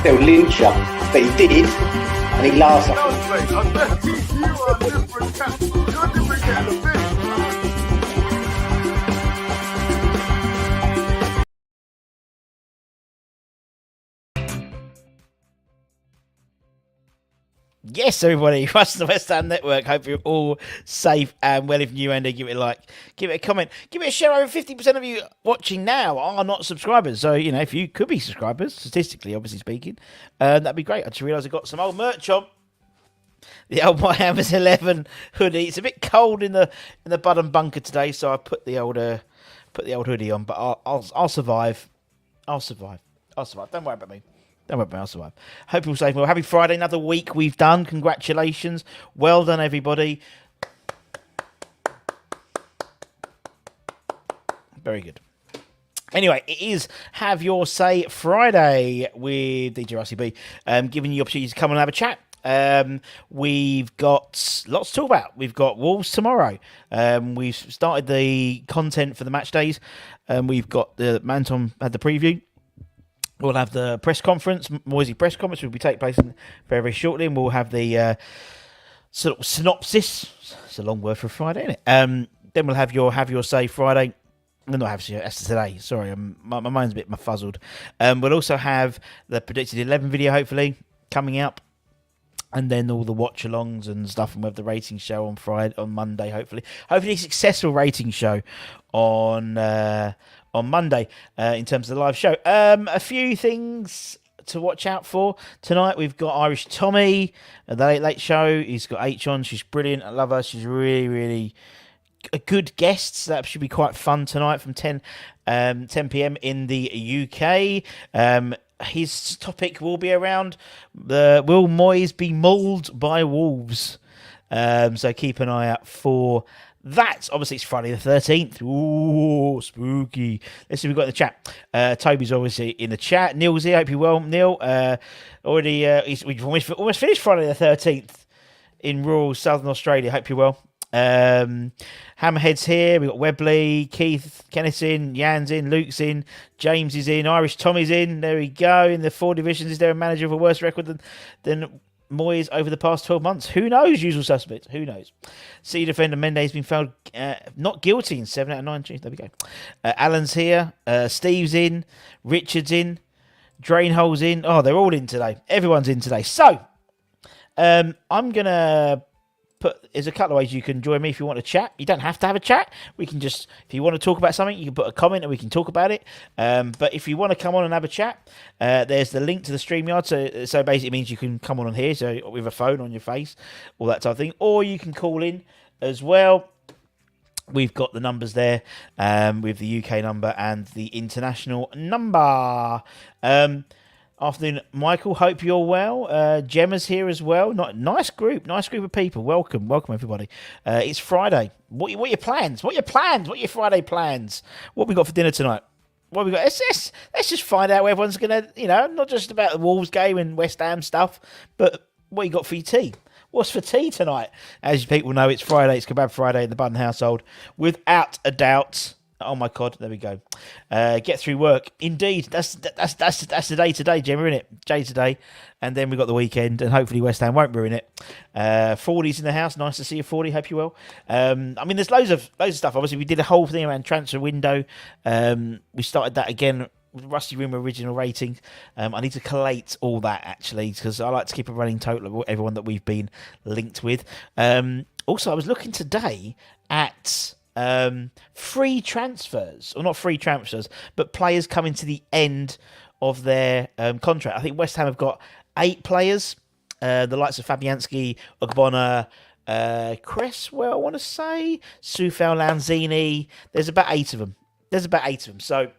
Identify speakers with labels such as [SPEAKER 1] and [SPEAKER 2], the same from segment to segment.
[SPEAKER 1] they'll lynch you. But he did, and he laughs at
[SPEAKER 2] Yes, everybody, Russ the West Ham Network. Hope you're all safe and well. If new ender, give it a like, give it a comment, give it a share. Over 50% of you watching now are not subscribers. So, you know, if you could be subscribers, statistically, obviously speaking, that'd be great. I just realised I got some old merch on. The old My Hammers 11 hoodie. It's a bit cold in the Budden bunker today, so I put the old hoodie on. But I'll survive. I'll survive. Don't worry about me. I'll survive. Hope you're safe. Well, happy Friday. Another week we've done. Congratulations. Well done, everybody. Very good. Anyway, it is Have Your Say Friday with DJ Rusty B. Giving you the opportunity to come and have a chat. We've got lots to talk about. We've got Wolves tomorrow. We've started the content for the match days. We've got the Manton had the preview. We'll have the press conference, Moisey press conference, will be taking place very, very shortly, and we'll have the sort of synopsis. It's a long word for Friday, isn't it? Then we'll have your say Friday. No, not have that's today. Sorry, my mind's a bit fuzzled. We'll also have the predicted 11 video, hopefully coming up, and then all the watch-alongs and stuff, and we'll have the rating show on Monday, hopefully a successful rating show on Monday in terms of the live show. A few things to watch out for tonight. We've got Irish Tommy at the Late Show. He's got H on. She's brilliant. I love her. She's really, really a good guest. So that should be quite fun tonight from 10 p.m. in the UK. His topic will be around will Moyes be mauled by Wolves? So keep an eye out for that. Obviously, it's Friday the 13th. Ooh, spooky. Let's see what we've got in the chat. Toby's obviously in the chat. Neil's here. Hope you're well, Neil. We've almost finished Friday the 13th in rural Southern Australia. Hope you're well. Hammerhead's here. We've got Webley, Keith, Kenneth's in, Jan's in, Luke's in, James is in, Irish Tommy's in. There we go. In the 4 divisions, is there a manager with a worse record than Moyes over the past 12 months? Who knows? Usual suspect. Who knows? City defender Mendes has been found not guilty in 7 out of 9. There we go. Alan's here. Steve's in. Richard's in. Drainhole's in. Oh, they're all in today. Everyone's in today. So, I'm going to there's a couple of ways you can join me if you want to chat. You don't have to have a chat. We can just, if you want to talk about something, you can put a comment and we can talk about it. But if you want to come on and have a chat, there's the link to the StreamYard. So basically it means you can come on here, so with a phone on your face, all that type of thing. Or you can call in as well. We've got the numbers there with the UK number and the international number. Afternoon, Michael. Hope you're well. Gemma's here as well. Nice group of people. Welcome everybody. It's Friday. What are your plans? What are your Friday plans? What we got for dinner tonight? What we got? Let's just find out where everyone's gonna. Not just about the Wolves game and West Ham stuff, but what you got for your tea. What's for tea tonight? As people know, it's Friday. It's Kebab Friday in the Budden household, without a doubt. Oh my God! There we go. Get through work. Indeed, that's the day today, Gemma, isn't it? Day today, and then we got the weekend, and hopefully West Ham won't ruin it. 40's in the house. Nice to see you, 40. Hope you well. There's loads of stuff. Obviously, we did a whole thing around transfer window. We started that again with Rusty Rimmer original ratings. I need to collate all that actually because I like to keep a running total of everyone that we've been linked with. Also, I was looking today at free transfers, or not free transfers, but players coming to the end of their contract. I think West Ham have got 8 players, the likes of Fabianski, Ogbonna, Cresswell, I want to say, Soufal, Lanzini. There's about 8 of them. So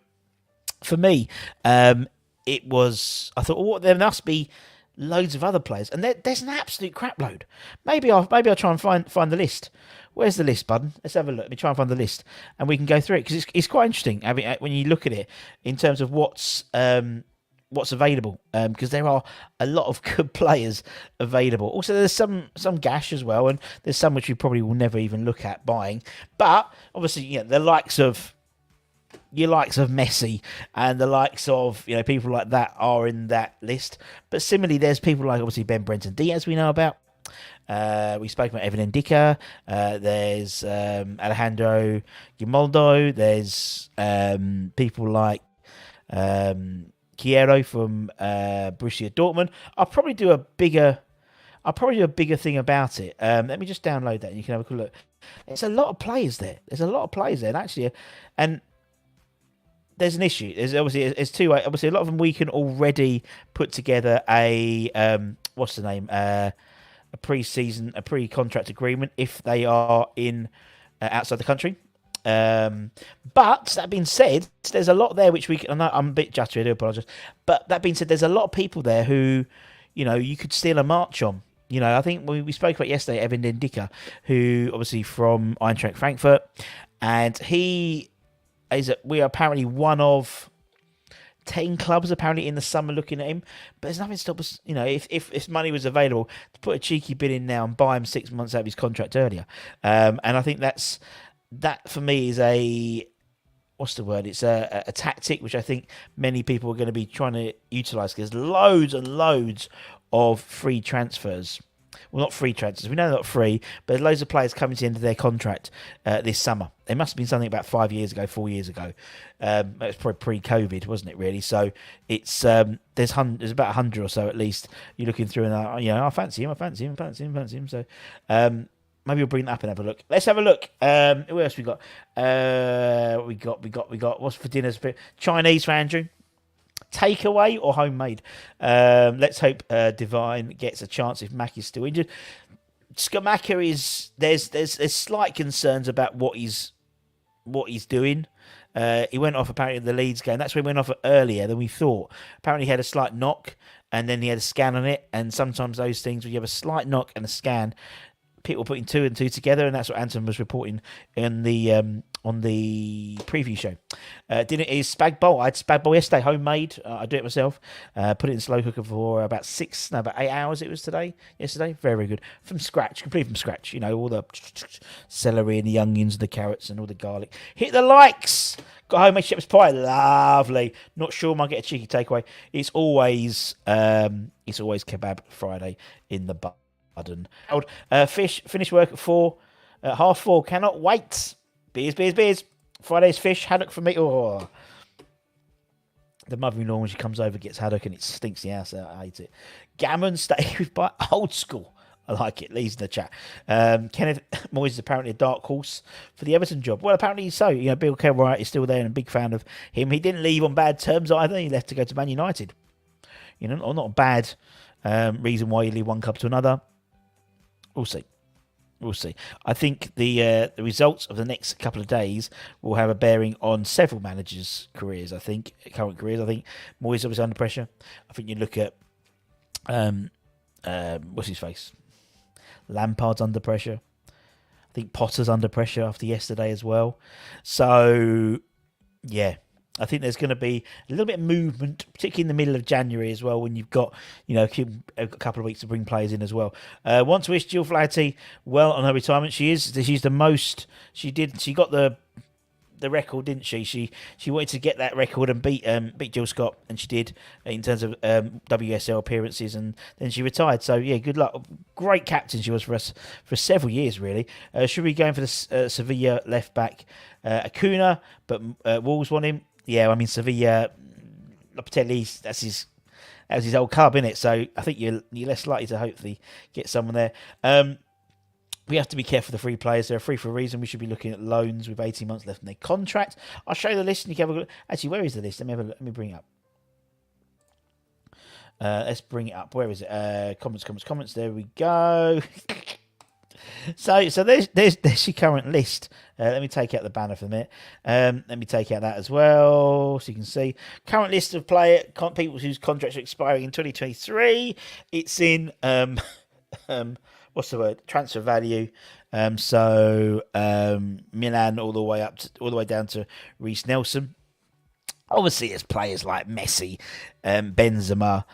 [SPEAKER 2] for me, I thought, there must be loads of other players, and there's an absolute crap load. Maybe I'll try and find the list. Where's the list, Budden? Let's have a look. Let me try and find the list, and we can go through it because it's quite interesting when you look at it in terms of what's available. Because there are a lot of good players available. Also, there's some gash as well, and there's some which you probably will never even look at buying. But obviously, the likes of your likes of Messi and the likes of people like that are in that list. But similarly, there's people like obviously Ben Brenton Diaz we know about. We spoke about Evan Ndicka. There's Alejandro Grimaldo. There's people like Chiero from Borussia Dortmund. I'll probably do a bigger thing about it. Let me just download that and you can have a quick look. There's a lot of players there. And actually, and there's an issue. There's obviously a lot of them we can already put together a what's the name? A pre-contract agreement if they are in outside the country. But that being said, there's a lot there which we can. I know I'm a bit judgy, I do apologise. But that being said, there's a lot of people there who, you could steal a march on. I think we spoke about yesterday, Evan Ndicka, who obviously from Eintracht Frankfurt, and we are apparently one of 10 clubs apparently in the summer looking at him, but there's nothing to stop us. If money was available, to put a cheeky bid in now and buy him 6 months out of his contract earlier. And I think that for me is what's the word? It's a tactic which I think many people are going to be trying to utilise. There's loads and loads of free transfers. Well, not free transfers. We know they're not free, but there's loads of players coming to the end of their contract this summer. There must have been something about 4 years ago. It was probably pre-COVID, wasn't it? Really. So it's there's about 100 or so at least. You're looking through and I fancy him. So maybe we'll bring that up and have a look. Let's have a look. Who else we got? We got. What's for dinner? Chinese for Andrew. Takeaway or homemade? Let's hope Divine gets a chance if Mack is still injured. Scamacca is there's slight concerns about what he's doing. He went off apparently in the Leeds game. That's when he went off earlier than we thought. Apparently he had a slight knock and then he had a scan on it. And sometimes those things, when you have a slight knock and a scan, people putting 2 and 2 together, and that's what Anton was reporting in the on the preview show. Dinner is spag bowl. I had spag bowl yesterday, homemade. I do it myself. Put it in slow cooker for about 8 hours. It was yesterday. Very, very good from scratch, completely from scratch. All the celery and the onions and the carrots and all the garlic. Hit the likes. Got homemade shepherd's pie. Lovely. Not sure. Might get a cheeky takeaway. It's always kebab Friday in the Budden. Fish finished work at 4, 4:30. Cannot wait. Beers. Friday's fish, haddock for me. Oh, the mother-in-law when she comes over gets haddock and it stinks the house out. I hate it. Gammon steak with bite, old school. I like it. Leaves in the chat. Kenneth Moyes is apparently a dark horse for the Everton job. Well, apparently so. Bill Kenwright is still there and a big fan of him. He didn't leave on bad terms either. He left to go to Man United. Or not a bad reason why you leave one club to another. We'll see. I think the results of the next couple of days will have a bearing on several managers' careers. Current careers. I think Moyes was under pressure. I think you look at what's his face, Lampard's under pressure. I think Potter's under pressure after yesterday as well. So yeah. I think there's going to be a little bit of movement, particularly in the middle of January as well, when you've got, a couple of weeks to bring players in as well. Want to wish Jill Flaherty well on her retirement. She's the most. She got the record, didn't she? She wanted to get that record and beat Jill Scott, and she did in terms of WSL appearances, and then she retired. So yeah, good luck. Great captain she was for us for several years, really. Should be going for the Sevilla left back Acuna, but Wolves want him. Yeah, I mean Sevilla, Lopetegui, that's his old club, isn't it? So I think you're less likely to hopefully get someone there. We have to be careful of the free players. They're free for a reason. We should be looking at loans with 18 months left in their contract. I'll show you the list and you can have a look. Actually, where is the list? Let me bring it up. Let's bring it up. Where is it? Comments. There we go. So there's your current list. Let me take out the banner for a minute. Let me take out that as well, so you can see current list of people whose contracts are expiring in 2023. It's in what's the word? Transfer value. So Milan all the way down to Reece Nelson. Obviously, there's players like Messi, Benzema,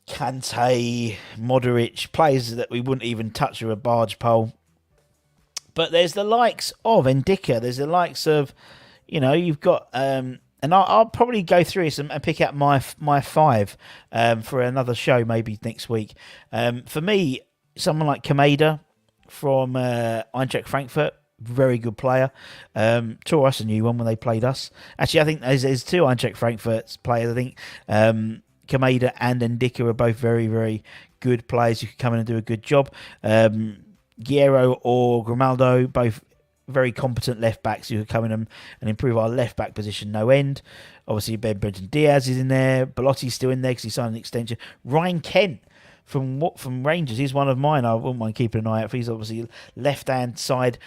[SPEAKER 2] Kante, Modric, players that we wouldn't even touch with a barge pole. But there's the likes of Ndicka. There's the likes of, you've got, and I'll probably go through this and pick out my five for another show maybe next week. For me, someone like Kameda from Eintracht Frankfurt, very good player. Tore us a new one when they played us. Actually, I think there's two Eintracht Frankfurt players. I think Kameda and Ndicka are both very, very good players who could come in and do a good job. Guerrero or Grimaldo, both very competent left backs who could come in and improve our left back position no end. Obviously, Ben Brenton Diaz is in there. Belotti's still in there because he signed an extension. Ryan Kent from Rangers, he's one of mine. I wouldn't mind keeping an eye out for. He's obviously left hand side,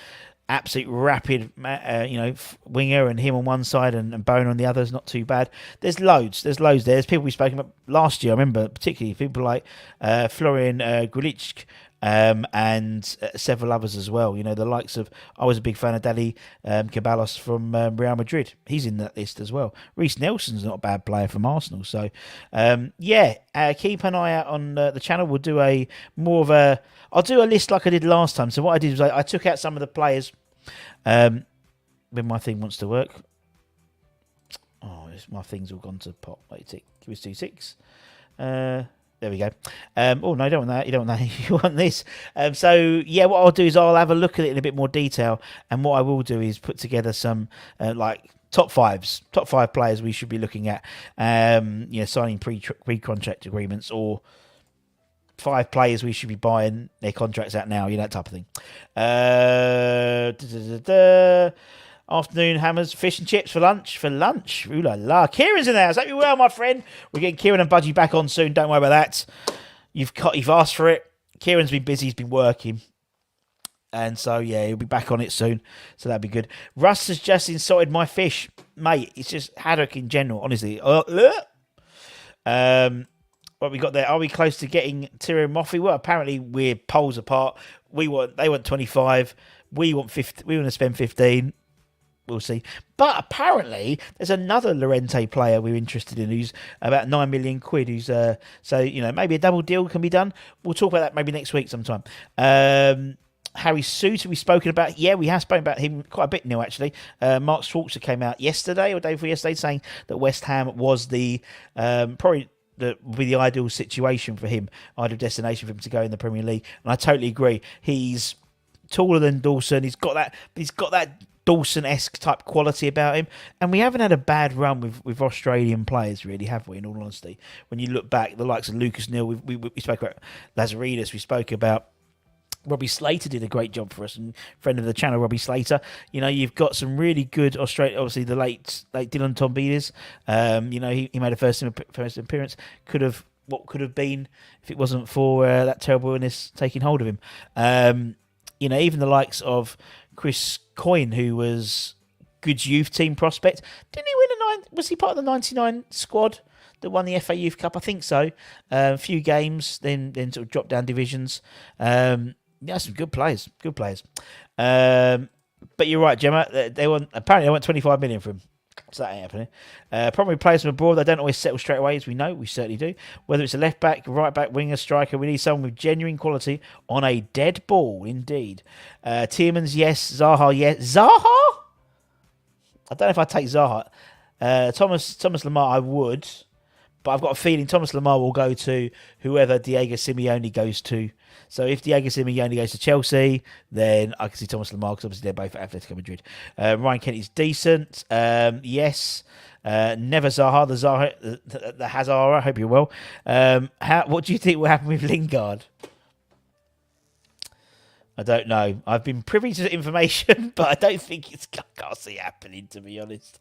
[SPEAKER 2] absolute rapid, winger, and him on one side and Bone on the other is not too bad. There's loads. There's people we've spoken about last year. I remember particularly people like Florian Grulich. And several others as well. The likes of, I was a big fan of Dali Ceballos from Real Madrid. He's in that list as well. Reece Nelson's not a bad player from Arsenal. So, keep an eye out on the channel. We'll do I'll do a list like I did last time. So what I did was I took out some of the players when my thing wants to work. Oh, my thing's all gone to pot. Wait, give us 2 ticks. There we go. No, you don't want that. You don't want that. You want this. What I'll do is I'll have a look at it in a bit more detail. And what I will do is put together some top five players we should be looking at. Signing pre-contract agreements, or 5 players we should be buying their contracts out now. That type of thing. Afternoon hammers, fish and chips for lunch. Ooh la la. Kieran's in there. I hope you're well, my friend. We're getting Kieran and Budgie back on soon. Don't worry about that. You've asked for it. Kieran's been busy. He's been working. And so, he'll be back on it soon. So that'd be good. Russ has just insulted my fish. Mate, it's just haddock in general, honestly. What we got there? Are we close to getting Tiro Moffy? Well, apparently we're poles apart. They want 25. We want 50. We want to spend 15. We'll see. But apparently, there's another Lorente player we're interested in who's about 9 million quid. Who's maybe a double deal can be done. We'll talk about that maybe next week sometime. Harry Souttar, we've spoken about. Yeah, we have spoken about him quite a bit, Neil, actually. Mark Schwarzer came out yesterday or day before yesterday saying that West Ham was probably would be the ideal situation for him, ideal destination for him to go in the Premier League. And I totally agree. He's taller than Dawson. He's got that Dawson-esque type quality about him, and we haven't had a bad run with Australian players, really, have we? In all honesty, when you look back, the likes of Lucas Neal, we spoke about Lazaridis, we spoke about Robbie Slater did a great job for us, and friend of the channel, Robbie Slater. You've got some really good Australian. Obviously, the late Dylan Tombides. He made a first appearance. What could have been if it wasn't for that terrible illness taking hold of him. Even the likes of Chris Coyne, who was good youth team prospect. Didn't he win was he part of the 99 squad that won the FA Youth Cup? I think so. A few games, then sort of dropped down divisions. Some good players. But you're right, Gemma. They want 25 million for him. So that ain't happening. Probably players from abroad, they don't always settle straight away, as we know. We certainly do. Whether it's a left back, right back, winger, striker, we need someone with genuine quality on a dead ball, indeed. Tielemans, yes. Zaha, yes. Zaha? I don't know if I'd take Zaha. Thomas Lamar, I would. But I've got a feeling Thomas Lamar will go to whoever Diego Simeone goes to. So if Diego Simeone goes to Chelsea, then I can see Thomas Lamar, because obviously they're both at Atletico Madrid. Ryan Kennedy's decent. Yes. Never Zaha, the Hazara. I hope you're well. What do you think will happen with Lingard? I don't know. I've been privy to the information, but I don't think can't see it happening, to be honest.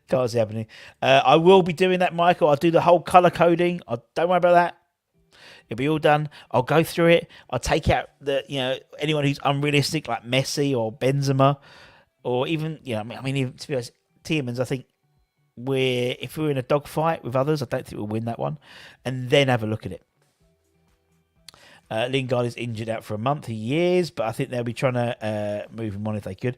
[SPEAKER 2] Can't see it happening. I will be doing that, Michael. I'll do the whole colour coding. Don't worry about that. It'll be all done. I'll go through it. I'll take out anyone who's unrealistic, like Messi or Benzema, or even even, to be honest, Tielemans. I think if we're in a dogfight with others, I don't think we'll win that one, and then have a look at it. Lingard is injured out for a month. He is, but I think they'll be trying to move him on if they could.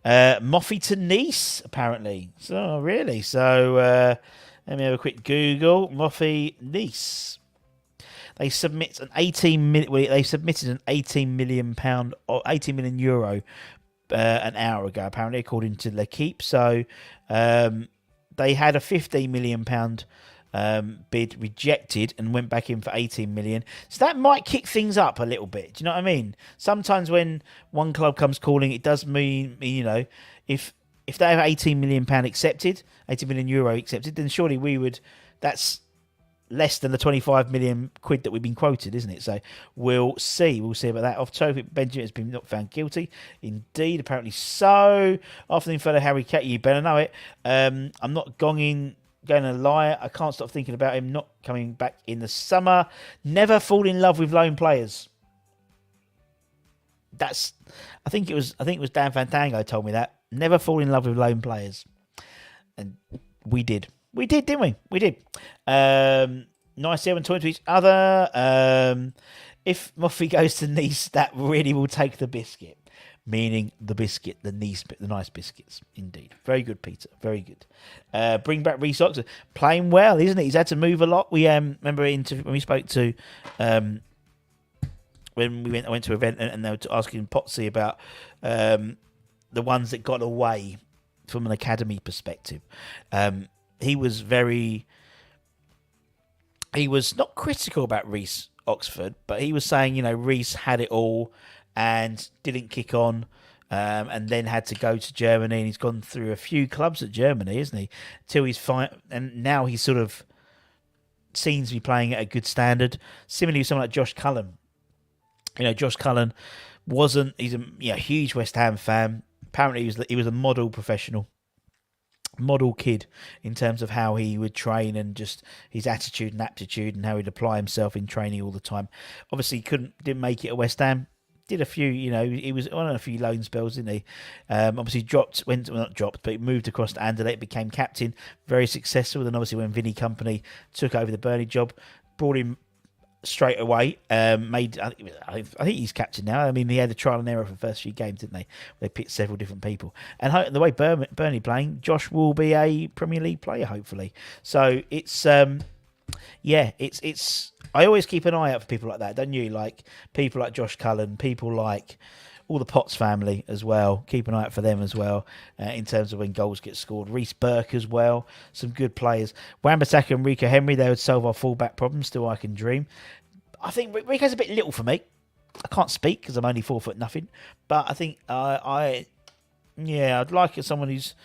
[SPEAKER 2] Moffy to Nice, apparently. So really, let me have a quick Google. Moffy Nice. They submitted an 18 million pound or 18 million euro an hour ago, apparently, according to L'Equipe. So they had a £15 million bid rejected and went back in for 18 million. So that might kick things up a little bit. Do you know what I mean? Sometimes when one club comes calling, it does mean, if they have 18 million pound accepted, 18 million euro accepted, then surely we would. That's less than the 25 million quid that we've been quoted, isn't it? So we'll see. We'll see about that. Off topic, Benjamin has been not found guilty. Indeed, apparently so. After the fellow Harry Kane, you better know it. I'm not going to lie. I can't stop thinking about him not coming back in the summer. Never fall in love with loan players. I think it was Dan Fandango told me that. Never fall in love with loan players. And we did. We did, didn't we? We did. Nice everyone talking to each other. If Moffy goes to Nice, that really will take the biscuit. Meaning the biscuit, the nice biscuits. Indeed. Very good, Peter. Very good. Bring back Reece Oxford. Playing well, isn't it? He's had to move a lot. We remember when we spoke to... when I went to an event and they were asking Potsy about the ones that got away from an academy perspective. He was not critical about Reece Oxford, but he was saying, Reece had it all and didn't kick on, and then had to go to Germany, and he's gone through a few clubs at Germany, isn't he? Till he's fine, and now he sort of seems to be playing at a good standard. Similarly, with someone like Josh Cullen. Josh Cullen he's a huge West Ham fan. Apparently, he was a model professional. Model kid in terms of how he would train and just his attitude and aptitude and how he'd apply himself in training all the time. Obviously, didn't make it at West Ham. Did a few, he was on a few loan spells, didn't he? Obviously not dropped, but he moved across to Anderlecht, became captain, very successful. Then obviously when Vinny Company took over the Burnley job, brought him straight away. I think he's captain now. I mean, he had a trial and error for the first few games, didn't they? They picked several different people. And the way Burnley playing, Josh will be a Premier League player, hopefully. So it's, it's. I always keep an eye out for people like that, don't you? Like people like Josh Cullen, people like all the Potts family as well. Keep an eye out for them as well in terms of when goals get scored. Reece Burke as well. Some good players. Wan-Bissaka and Rico Henry, they would solve our fullback problem. Still, I can dream. I think Rico's a bit little for me. I can't speak because I'm only 4'0". But I think I'd like someone he's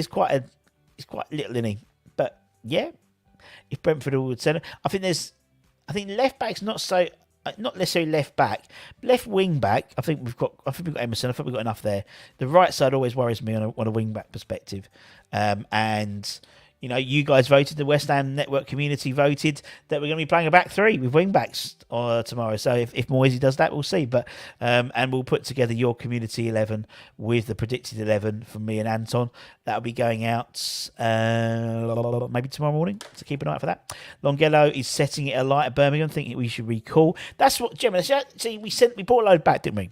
[SPEAKER 2] quite little, isn't he? But yeah, if Brentford would send it, I think left back's not necessarily left back, left wing back. I think we've got Emerson. I think we've got enough there. The right side always worries me on a wing back perspective, and you guys voted. The West Ham Network community voted that we're going to be playing a back three with wing backs tomorrow. So if Moisey does that, we'll see. But and we'll put together your community 11 with the predicted 11 from me and Anton. That'll be going out maybe tomorrow morning. So keep an eye out for that. Longello is setting it alight at Birmingham, thinking we should recall. That's what Gemma. See, we brought a load back, didn't we?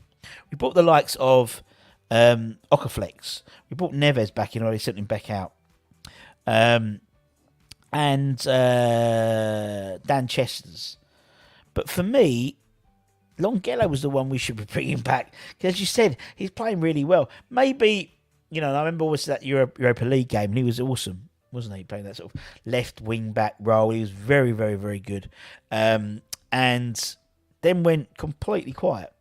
[SPEAKER 2] We brought the likes of Okaflex. We brought Neves back in, already sent him back out. And Dan Chesters. But for me, Longello was the one we should be bringing back. Because as you said, he's playing really well. Maybe, I remember was that Europa League game, and he was awesome, wasn't he? Playing that sort of left wing back role. He was very, very, very good. And then went completely quiet.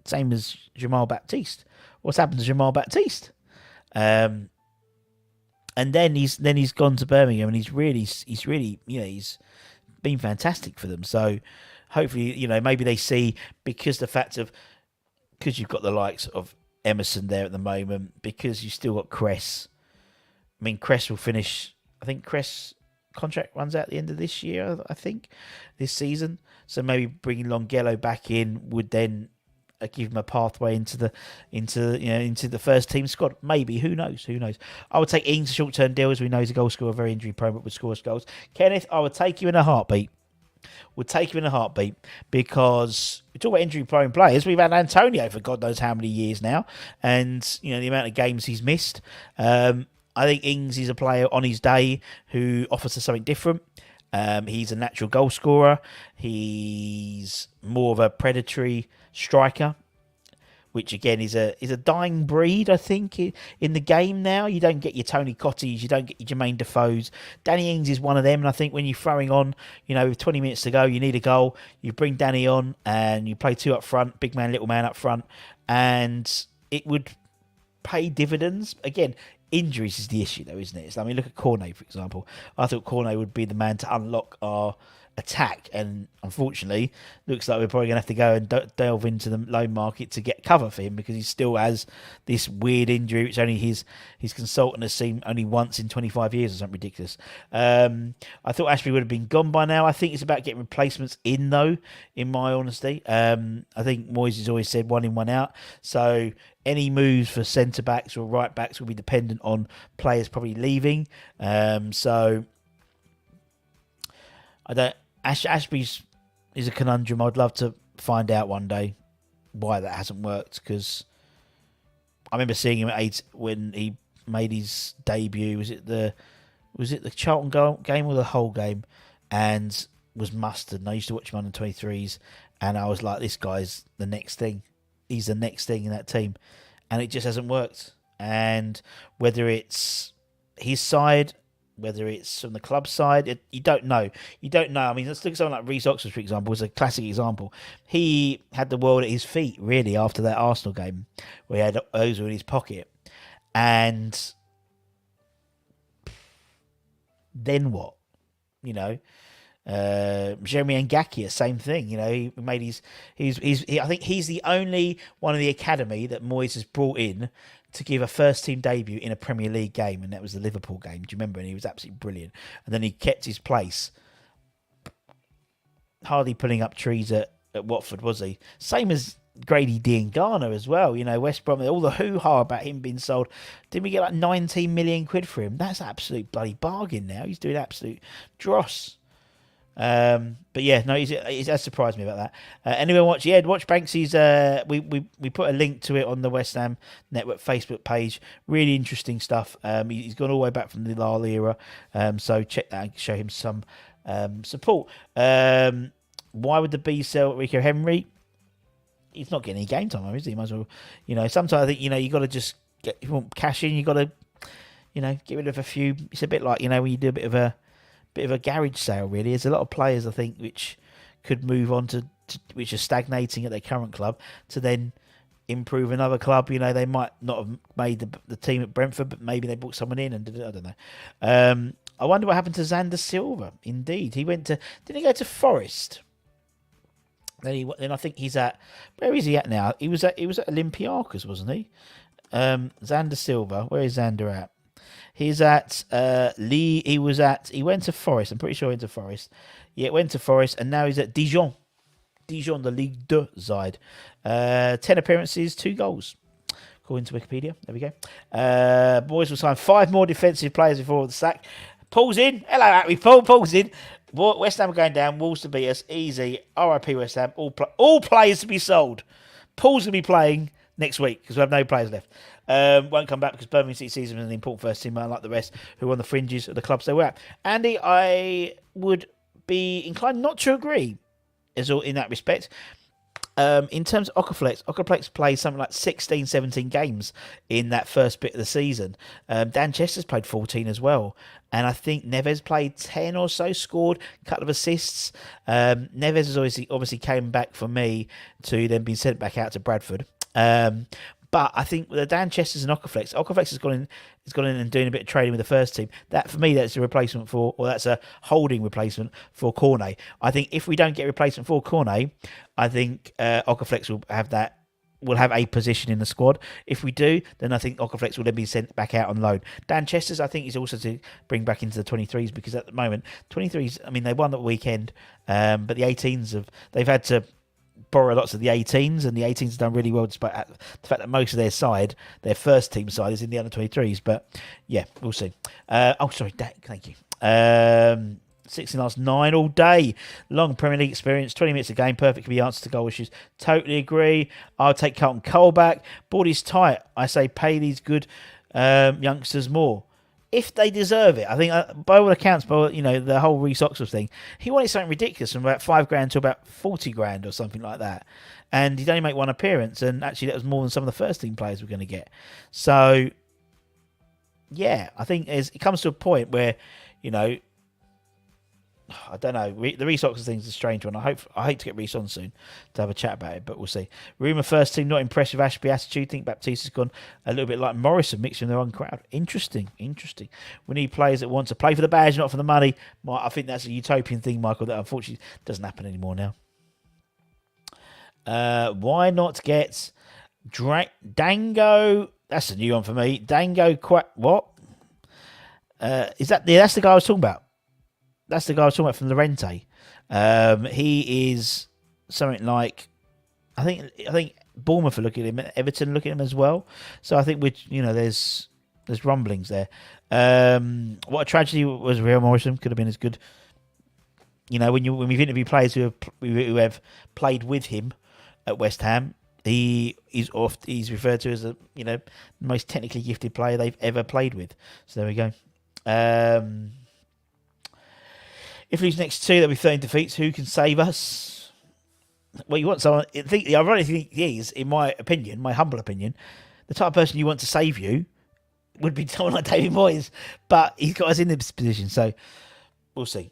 [SPEAKER 2] Same as Jamal Baptiste. What's happened to Jamal Baptiste? And then he's gone to Birmingham, and he's really he's been fantastic for them. So hopefully maybe they see because you've got the likes of Emerson there at the moment, because you still got Cress. I mean, Cress will finish. I think Cress contract runs out at the end of this year. I think this season. So maybe bringing Longello back in would then give him a pathway into the first team squad. Maybe, who knows? I would take Ings a short-term deal, as we know he's a goal scorer, very injury prone, but would score goals. Kenneth, I would take you in a heartbeat. Because we talk about injury prone players. We've had Antonio for God knows how many years now, and the amount of games he's missed. I think Ings is a player on his day who offers us something different. He's a natural goal scorer. He's more of a predatory striker. which again is a dying breed, I think, in the game now. You don't get your Tony Cotties, you don't get your Jermaine Defoes. Danny Ings is one of them, and I think when you're throwing on, with 20 minutes to go, you need a goal, you bring Danny on and you play two up front, big man, little man up front, and it would pay dividends. Again, injuries is the issue, though, isn't it? I mean, look at Cornet, for example. I thought Cornet would be the man to unlock our attack, and unfortunately looks like we're probably going to have to go and delve into the loan market to get cover for him, because he still has this weird injury which only his consultant has seen only once in 25 years or something ridiculous. I thought Ashby would have been gone by now. I think it's about getting replacements in, though, in my honesty. I think Moyes has always said one in, one out, so any moves for centre backs or right backs will be dependent on players probably leaving. So I don't. Ashby's is a conundrum. I'd love to find out one day why that hasn't worked, because I remember seeing him at 8 when he made his debut. Was it the Charlton game or the whole game? And was mustard. And I used to watch him on the 23s, and I was like, this guy's the next thing. He's the next thing in that team, and it just hasn't worked. And whether it's his side, whether it's from the club side, you don't know. You don't know. I mean, let's look at someone like Reece Oxford, for example, was a classic example. He had the world at his feet, really, after that Arsenal game where he had Ozil in his pocket. And then what? Jeremy Ngakia, same thing. He made I think he's the only one in the academy that Moyes has brought in to give a first team debut in a Premier League game, and that was the Liverpool game. Do you remember? And he was absolutely brilliant. And then he kept his place. Hardly pulling up trees at Watford, was he? Same as Grady Diangana as well. West Brom, all the hoo-ha about him being sold. Didn't we get like 19 million quid for him? That's absolute bloody bargain now. He's doing absolute dross. But yeah, no, it has surprised me about that. Anyone watch? Yeah, watch Banksy's. We put a link to it on the West Ham Network Facebook page. Really interesting stuff. He's gone all the way back from the Lyle era. So check that and show him some support. Why would the Bees sell Rico Henry? He's not getting any game time, is he? Might as well. Sometimes I think you got to just if you want cash in, you got to get rid of a few. It's a bit like when you do a bit of a garage sale, really. There's a lot of players, I think, which could move on to which are stagnating at their current club to then improve another club. They might not have made the team at Brentford, but maybe they brought someone in and did it. I don't know. I wonder what happened to Xander Silva. Indeed, didn't he go to Forest? Then I think he's at, where is he at now? He was at Olympiacos, wasn't he? Xander Silva, where is Xander at? He's at Lee. He went to Forest. I'm pretty sure he went to Forest. Yeah, went to Forest, and now he's at Dijon. Dijon, the Ligue 2 side. 10 appearances, 2 goals, according to Wikipedia. There we go. Boys will sign 5 more defensive players before the sack. Paul's in. Hello, Happy Paul. Paul's in. West Ham are going down. Wolves to beat us. Easy. RIP West Ham. All players to be sold. Paul's going to be playing next week because we have no players left. Won't come back because Birmingham City sees him as an important first team, unlike the rest who are on the fringes of the clubs they were at. Andy, I would be inclined not to agree in that respect. In terms of Ockerflex played something like 16, 17 games in that first bit of the season. Dan Chester's played 14 as well. And I think Neves played 10 or so, scored a couple of assists. Neves has obviously came back for me to then be sent back out to Bradford. But I think with the Dan Chesters and Ockerflex has gone in and doing a bit of training with the first team. That for me, that's a replacement that's a holding replacement for Cornet. I think if we don't get a replacement for Cornet, I think Ockerflex will have a position in the squad. If we do, then I think Ockerflex will then be sent back out on loan. Dan Chesters, I think, is also to bring back into the 23s because at the moment, 23s, I mean, they won at the weekend, but the 18s they've had to borrow lots of the 18s, and the 18s have done really well despite the fact that most of their first team side is in the under 23s. But yeah, we'll see. Thank you. 16 last 9 all day. Long Premier League experience, 20 minutes a game, perfect for the answer to goal issues. Totally agree. I'll take Carlton Cole back. Board is tight. I say pay these good youngsters more if they deserve it. I think by all accounts, the whole Reece Oxford thing, he wanted something ridiculous from about $5,000 to about 40 grand or something like that. and he'd only make one appearance, and actually that was more than some of the first team players were going to get. So, yeah, I think it comes to a point where, I don't know. The Reece Oxford thing's a strange one. I hate to get Reece on soon to have a chat about it, but we'll see. Rumour first team not impressed with Ashby attitude. Think Baptista's gone a little bit like Morrison, mixing their own crowd. Interesting. We need players that want to play for the badge, not for the money. I think that's a utopian thing, Michael, that unfortunately doesn't happen anymore now. Why not get Dango? That's a new one for me. Dango, what? That's the guy I was talking about. That's the guy I was talking about from Lorente. He is something like, I think Bournemouth are looking at him, Everton looking at him as well. So I think there's rumblings there. What a tragedy was Real Morrison. Could have been as good. When we've interviewed players who have played with him at West Ham, he's referred to as the most technically gifted player they've ever played with. So there we go. If we lose next two, that'll be 13 defeats. Who can save us? Well, you want someone. The ironic thing is, in my opinion, my humble opinion, the type of person you want to save you would be someone like David Moyes, but he's got us in this position, so we'll see.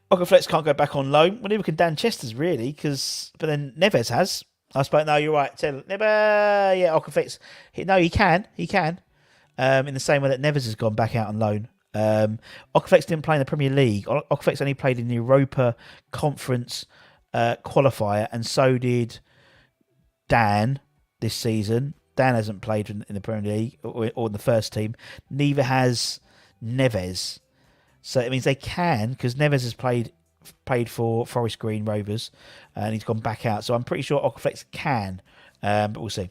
[SPEAKER 2] Okaflex can't go back on loan. Well, neither can Dan Chester's really, but then Neves has. I suppose. No, you're right. Okaflex. No, he can. In the same way that Neves has gone back out on loan. Okaflex didn't play in the Premier League. Okaflex only played in the Europa Conference qualifier, and so did Dan this season. Dan hasn't played in the Premier League or in the first team. Neither has Neves. So it means they can, because Neves has played for Forest Green Rovers, and he's gone back out. So I'm pretty sure Okaflex can. But we'll see.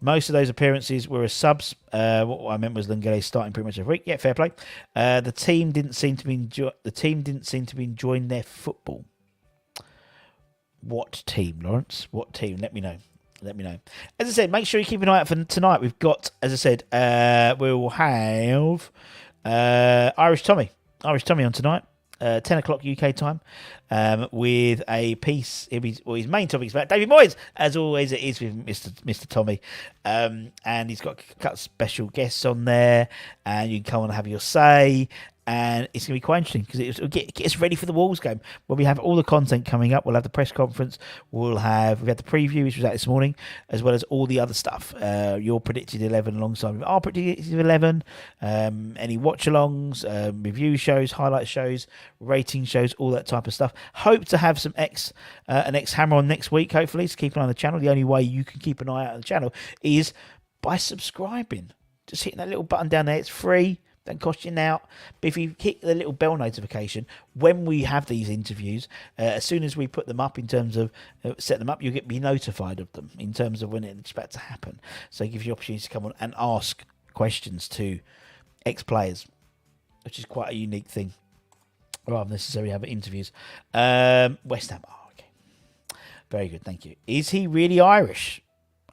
[SPEAKER 2] Most of those appearances were as subs. What I meant was Lenglet starting pretty much every week. Yeah, fair play. The team didn't seem to be enjoying their football. What team, Lawrence? What team? Let me know. As I said, make sure you keep an eye out for tonight. We've got, as I said, we'll have Irish Tommy on tonight. 10 o'clock UK time, with a piece. His main topic is about David Moyes, as always it is with Mr. Tommy, and he's got a couple of special guests on there, and you can come on and have your say. And it's going to be quite interesting because it'll get us ready for the Wolves game. When we have all the content coming up, we'll have the press conference, we've had the preview, which was out this morning, as well as all the other stuff. Your predicted 11 alongside with our predicted 11, any watch-alongs, review shows, highlight shows, rating shows, all that type of stuff. Hope to have some an X-Hammer on next week, hopefully, so keep an eye on the channel. The only way you can keep an eye out on the channel is by subscribing. Just hitting that little button down there. It's free. Don't cost you now. But if you hit the little bell notification when we have these interviews, as soon as we put them up, in terms of set them up, you'll be notified of them in terms of when it's about to happen. So it gives you opportunity to come on and ask questions to ex-players, which is quite a unique thing, rather than necessarily have interviews. West Ham. Oh, okay. Very good. Thank you. Is he really Irish?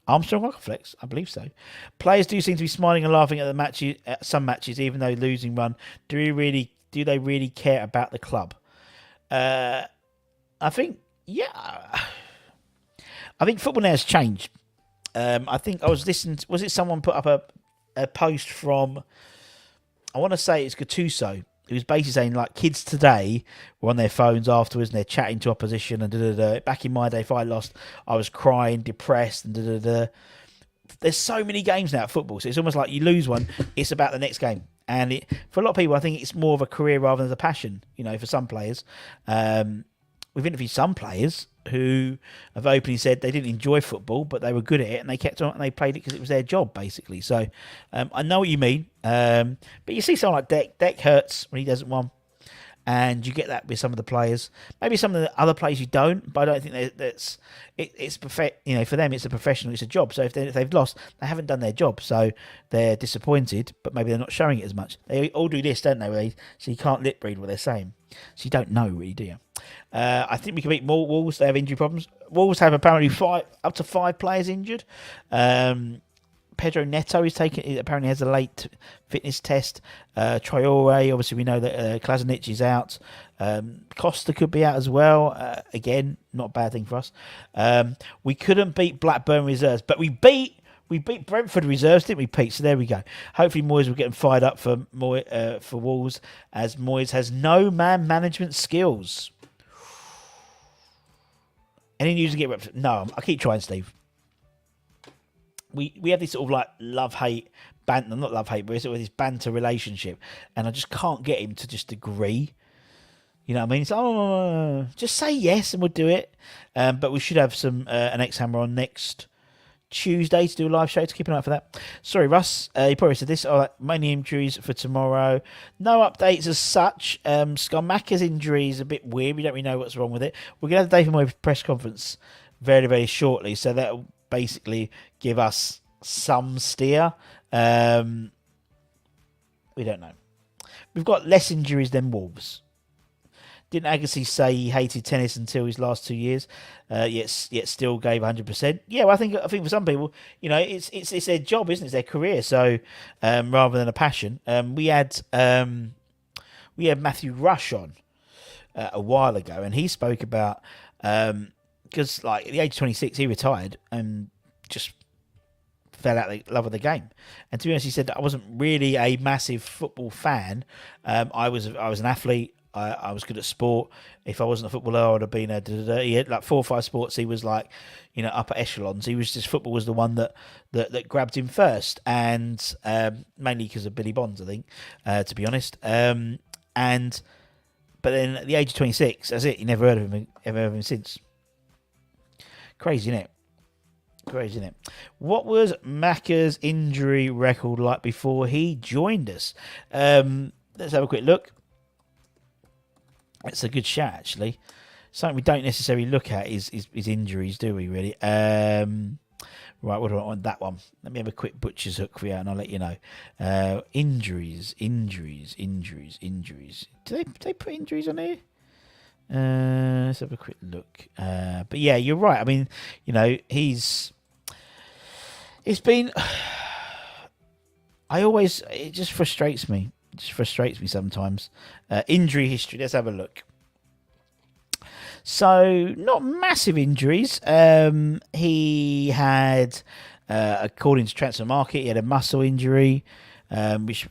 [SPEAKER 2] Armstrong Okaflex, I believe so. Players do seem to be smiling and laughing at the matches, at some matches, even though losing run. Do they really care about the club? I think, yeah. I think football now has changed. I think I was listening. Was it someone put up a post from? I want to say it's Gattuso. It was basically saying, like, kids today were on their phones afterwards and they're chatting to opposition and da-da-da. Back in my day, if I lost, I was crying, depressed, and da-da-da. There's so many games now at football, so it's almost like you lose one, it's about the next game. And for a lot of people, I think it's more of a career rather than a passion, for some players. We've interviewed some players who have openly said they didn't enjoy football, but they were good at it and they kept on and they played it because it was their job, basically. So I know what you mean. But you see someone like Deck hurts when he doesn't win. And you get that with some of the players. Maybe some of the other players you don't, but I don't think it's perfect. For them, it's a professional, it's a job. So if they've lost, they haven't done their job. So they're disappointed, but maybe they're not showing it as much. They all do this, don't they? So you can't lip read what they're saying. So you don't know, really, do you? I think we can beat more Wolves. They have injury problems. Wolves have apparently up to 5 players injured. Pedro Neto apparently has a late fitness test. Traore, obviously we know that Klasinic is out. Costa could be out as well. Again, not a bad thing for us. We couldn't beat Blackburn reserves, but we beat Brentford reserves, didn't we, Pete? So there we go. Hopefully Moyes will get them fired up for Wolves, as Moyes has no man management skills. Any news to get ripped? No, I keep trying, Steve. We have this sort of like love-hate banter, not love-hate, but it's sort of this banter relationship, and I just can't get him to just agree. You know what I mean? It's just say yes and we'll do it. But we should have an X-Hammer on next Tuesday to do a live show, to keep an eye out for that. Sorry, Russ, you probably said this. Many injuries for tomorrow. No updates as such. Skamaka's injury is a bit weird. We don't really know what's wrong with it. We're going to have David Moyes press conference very, very shortly, so that'll basically give us some steer. We don't know. We've got less injuries than Wolves. Didn't Agassi say he hated tennis until his last 2 years, yet still gave 100%? Yeah, well, I think for some people, you know, it's their job, isn't it? It's their career. So rather than a passion, we had Matthew Rush on a while ago, and he spoke about because like at the age of 26, he retired and just fell out of the love of the game. And to be honest, he said that I wasn't really a massive football fan. I was an athlete. I was good at sport. If I wasn't a footballer, I would have been he had like 4 or 5 sports. He was like, you know, upper echelons. He was just, football was the one that grabbed him first, and mainly because of Billy Bonds, I think, to be honest. But then at the age of 26, that's it. You never heard of him since. Crazy, isn't it? Crazy, isn't it? What was Macca's injury record like before he joined us? Let's have a quick look. It's a good shout, actually. Something we don't necessarily look at is injuries, do we, really? Right, what do I want? That one. Let me have a quick butcher's hook for you, and I'll let you know. Injuries. Do they put injuries on here? Let's have a quick look. But yeah, you're right. I mean, you know, it's been... It just frustrates me. It just frustrates me sometimes. Injury history. Let's have a look. So, not massive injuries. He had, according to Transfer Market, he had a muscle injury, which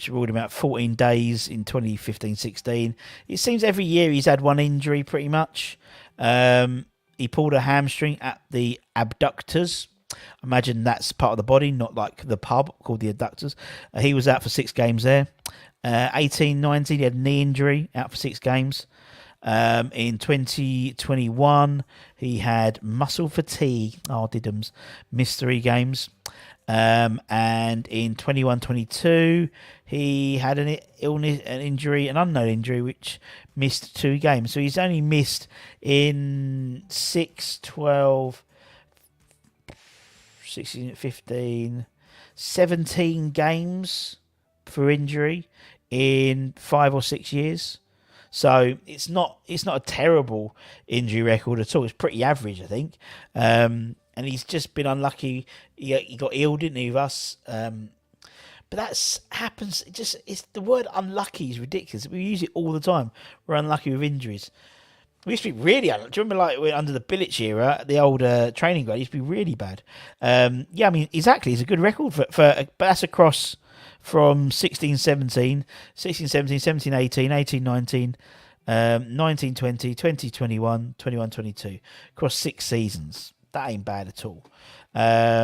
[SPEAKER 2] ruled him out 14 days in 2015-16. It seems every year he's had one injury, pretty much. He pulled a hamstring at the abductors. Imagine that's part of the body, not like the pub called the adductors. He was out for 6 games there. 18-19, he had a knee injury, out for 6 games. In 2021, he had muscle fatigue. Oh, diddums. Missed 3 games. And in 21-22, he had an injury, an unknown injury, which missed 2 games. So he's only missed in 6, 12... 16, 15, 17 games for injury in 5 or 6 years. So it's not a terrible injury record at all. It's pretty average, I think. And he's just been unlucky. He got ill, didn't he, with us? But that happens. It's the word unlucky is ridiculous. We use it all the time. We're unlucky with injuries. We used to be really unlucky. Do you remember, like, under the Bilic era, the old training ground used to be really bad. Yeah, I mean, exactly. It's a good record but that's across from 16-17, 17-18, 18-19, 19-20, 20-21, 21-22. Across 6 seasons. That ain't bad at all. What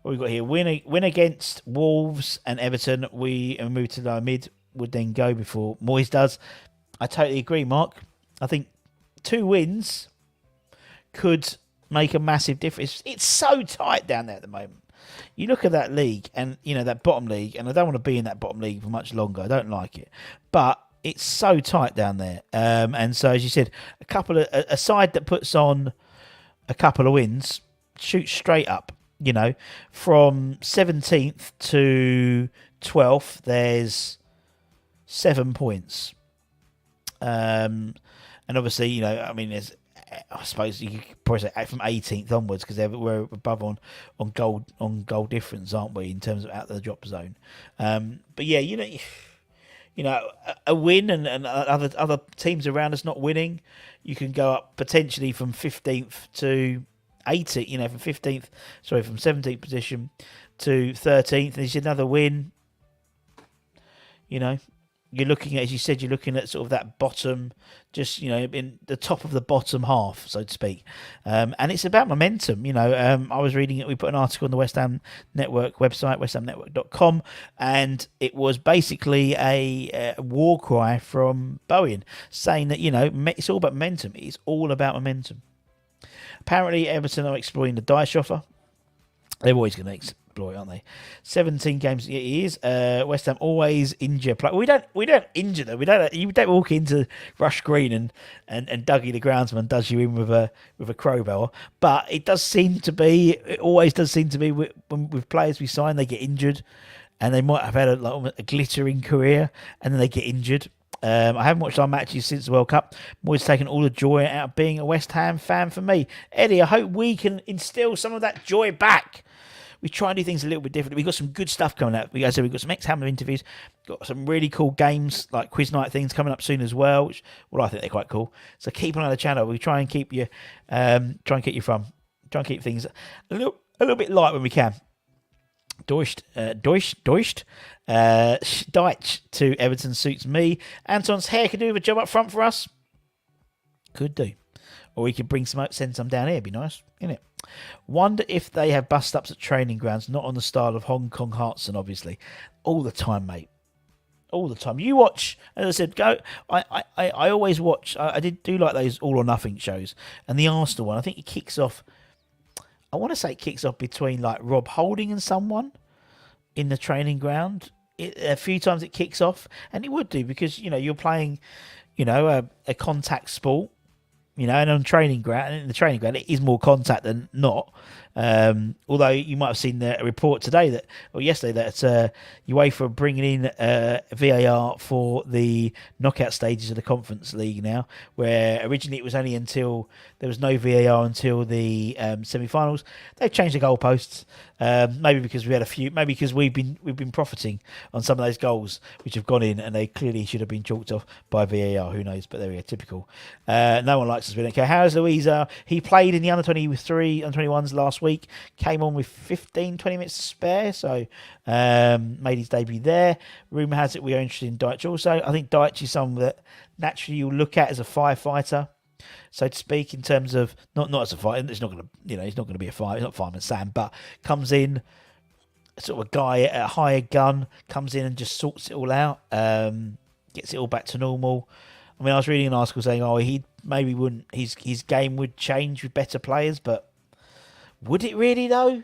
[SPEAKER 2] we got here? Win against Wolves and Everton. We move to the mid would then go before Moyes does. I totally agree, Mark. I think 2 wins could make a massive difference. It's so tight down there at the moment. You look at that league and, you know, that bottom league, and I don't want to be in that bottom league for much longer. I don't like it. But it's so tight down there. And so, as you said, a side that puts on a couple of wins shoots straight up. You know, from 17th to 12th, there's 7 points. And obviously, you know, I mean, I suppose you could probably say from 18th onwards, because we're above on goal difference, aren't we, in terms of out of the drop zone? But yeah, you know, a win and other teams around us not winning, you can go up potentially from 15th to 18th. From 17th position to 13th. And it's another win. You're looking at, as you said, sort of that bottom, just, in the top of the bottom half, so to speak. And it's about momentum. I was reading it. We put an article on the West Ham Network website, westhamnetwork.com, and it was basically a war cry from Bowen saying that, it's all about momentum. It's all about momentum. Apparently, Everton are exploring the Dyche offer. They're always going to exploit, aren't they? 17 games it is. West Ham always injure play. We don't injure them. You don't walk into Rush Green and Dougie the groundsman does you in with a crowbar. But it always does seem to be with players we sign, they get injured, and they might have had a glittering career, and then they get injured. I haven't watched our matches since the World Cup. I'm always taking all the joy out of being a West Ham fan for me. Eddie, I hope we can instill some of that joy back. We try and do things a little bit differently. We've got some good stuff coming up. We've got some ex-Hammer interviews. Got some really cool games, like quiz night things coming up soon as well, which, I think they're quite cool. So keep an eye on the channel. We try and keep things a little bit light when we can. Dyche to Everton suits me. Anton's hair could do a job up front for us. Could do. Or we could send some down here. Be nice, innit? Wonder if they have bust-ups at training grounds, not on the style of Hong Kong Heartson, obviously. All the time, mate. All the time. You watch, as I said, go. I always watch. I do like those all or nothing shows. And the Arsenal one, I think it kicks off. I want to say it kicks off between like Rob Holding and someone in the training ground. A few times it kicks off, and it would do because you're playing, a contact sport. And on training ground, in the training ground, it is more contact than not. Although you might have seen a report today yesterday that UEFA are bringing in VAR for the knockout stages of the Conference League now, where originally it was only until there was no VAR until the semi-finals. They've changed the goalposts, maybe because we had a few, maybe because we've been profiting on some of those goals which have gone in, and they clearly should have been chalked off by VAR. Who knows? But there we go, typical. No one likes us. We don't care. How's Louisa? He played in the under-23, under-21s last week. Came on with 20 minutes to spare, so made his debut there. Rumour has it we are interested in Dyche also. I think Dyche is someone that naturally you'll look at as a firefighter, so to speak, in terms of not as a fighter. It's not going to, he's not going to be a fighter. He's not Fireman Sam, but comes in sort of a guy at a higher gun, comes in and just sorts it all out, gets it all back to normal. I mean, I was reading an article saying, he maybe wouldn't, his game would change with better players, but would it really though?